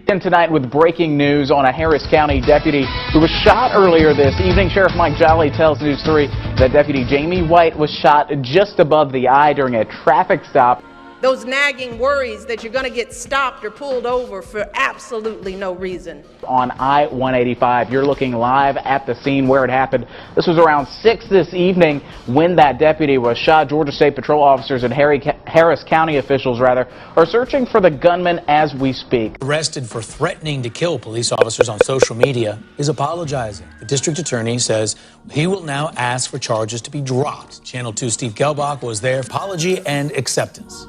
And tonight with breaking news on a Harris County deputy who was shot earlier this evening. Sheriff Mike Jolly tells News 3 that Deputy Jamie White was shot just above the eye during a traffic stop. Those nagging worries that you're going to get stopped or pulled over for absolutely no reason. On I-185, you're looking live at the scene where it happened. This was around 6 this evening when that deputy was shot. Georgia State Patrol officers and Harris County officials, are searching for the gunman as we speak. Arrested for threatening to kill police officers on social media is apologizing. The district attorney says he will now ask for charges to be dropped. Channel 2 Steve Gelbach was there. Apology and acceptance.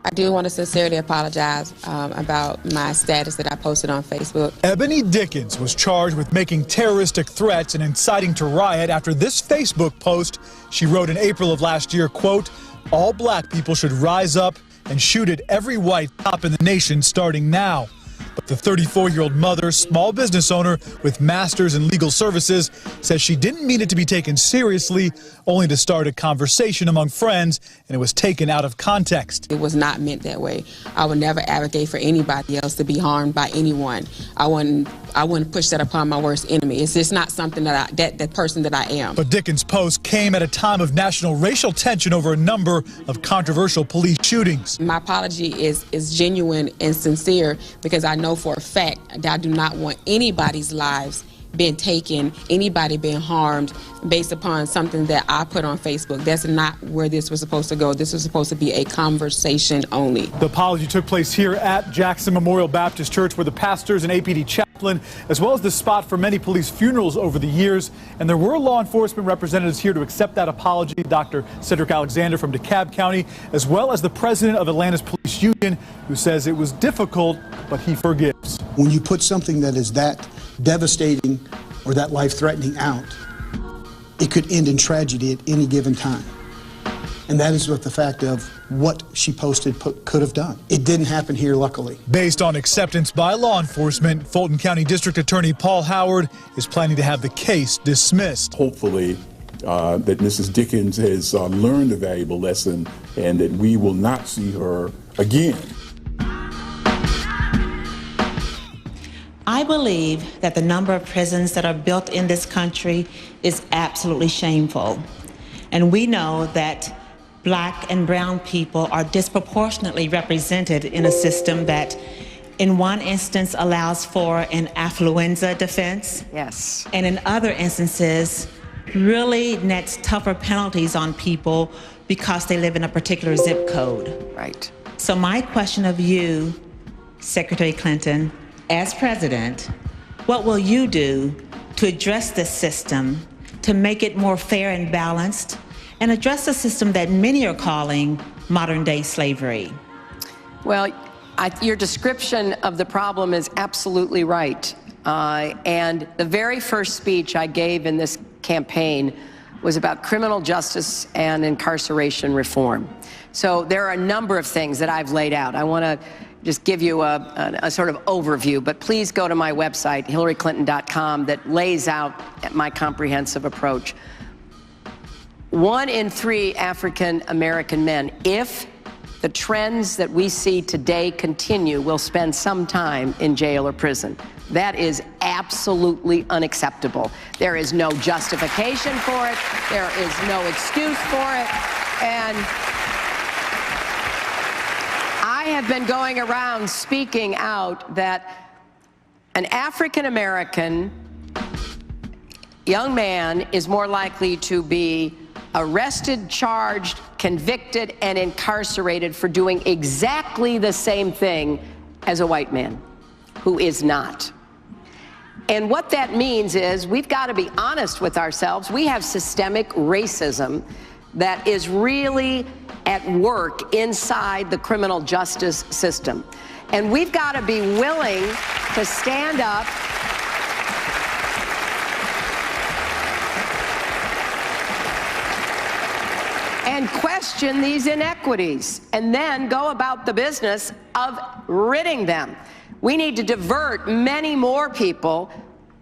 I do want to sincerely apologize about my status that I posted on Facebook. Ebony Dickens was charged with making terroristic threats and inciting to riot after this Facebook post she wrote in April of last year, quote, "All black people should rise up and shoot at every white cop in the nation starting now." But the 34-year-old mother, small business owner with master's in legal services, says she didn't mean it to be taken seriously, only to start a conversation among friends, and it was taken out of context. It was not meant that way. I would never advocate for anybody else to be harmed by anyone. I wouldn't push that upon my worst enemy. It's just not something that that person that I am. But Dickens' post came at a time of national racial tension over a number of controversial police shootings. My apology is genuine and sincere because I know for a fact that I do not want anybody's lives being taken, anybody being harmed based upon something that I put on Facebook. That's not where this was supposed to go. This was supposed to be a conversation only. The apology took place here at Jackson Memorial Baptist Church, where the pastors and APD chaplain, as well as the spot for many police funerals over the years. And there were law enforcement representatives here to accept that apology. Dr. Cedric Alexander from DeKalb County, as well as the president of Atlanta's Police Union, who says it was difficult, but he forgives. When you put something that is that devastating or that life-threatening out, it could end in tragedy at any given time. And that is what the fact of what she posted could have done. It didn't happen here, luckily. Based on acceptance by law enforcement, Fulton County District Attorney Paul Howard is planning to have the case dismissed. Hopefully that Mrs. Dickens has learned a valuable lesson and that we will not see her again. I believe that the number of prisons that are built in this country is absolutely shameful. And we know that black and brown people are disproportionately represented in a system that in one instance allows for an affluenza defense. Yes. And in other instances really nets tougher penalties on people because they live in a particular zip code. Right. So my question of you, Secretary Clinton, as president, what will you do to address this system, to make it more fair and balanced, and address a system that many are calling modern-day slavery? Well, your description of the problem is absolutely right. And the very first speech I gave in this campaign was about criminal justice and incarceration reform. So there are a number of things that I've laid out. I want to just give you a sort of overview, but please go to my website, HillaryClinton.com, that lays out my comprehensive approach. 1 in 3 African American men, if the trends that we see today continue, will spend some time in jail or prison. That is absolutely unacceptable. There is no justification for it. There is no excuse for it. And I have been going around speaking out that an African American young man is more likely to be arrested, charged, convicted, and incarcerated for doing exactly the same thing as a white man who is not. And what that means is we've got to be honest with ourselves. We have systemic racism that is really at work inside the criminal justice system. And we've got to be willing to stand up and question these inequities, and then go about the business of ridding them. We need to divert many more people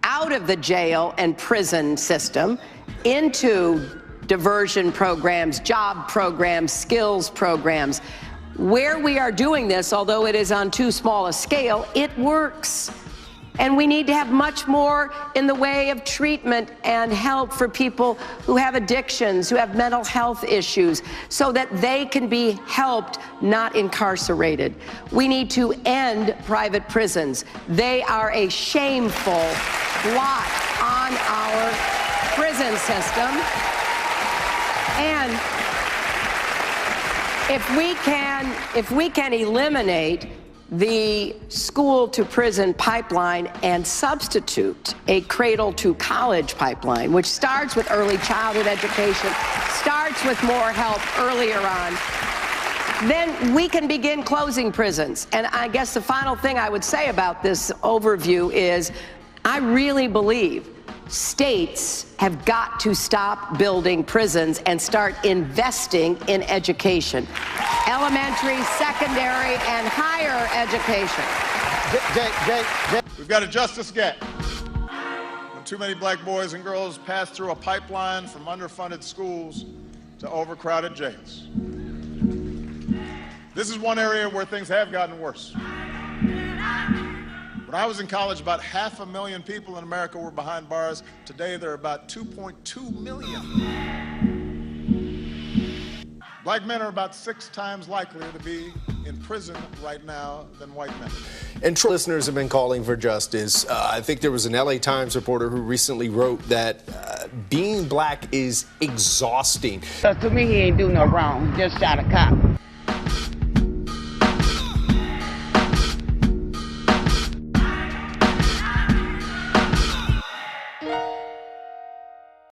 out of the jail and prison system into diversion programs, job programs, skills programs. where we are doing this, although it is on too small a scale, it works. And we need to have much more in the way of treatment and help for people who have addictions, who have mental health issues, so that they can be helped, not incarcerated. We need to end private prisons. They are a shameful blot on our prison system. And if we can eliminate the school-to-prison pipeline and substitute a cradle-to-college pipeline, which starts with early childhood education, starts with more help earlier on, then we can begin closing prisons. And I guess the final thing I would say about this overview is I really believe states have got to stop building prisons and start investing in education. Elementary, secondary, and higher education. We've got a justice gap. When too many black boys and girls pass through a pipeline from underfunded schools to overcrowded jails. This is one area where things have gotten worse. When I was in college, about 500,000 people in America were behind bars. Today, there are about 2.2 million. Black men are about 6 times likelier to be in prison right now than white men. And listeners have been calling for justice. I think there was an LA Times reporter who recently wrote that being black is exhausting. To me, he ain't do no wrong, just shot a cop.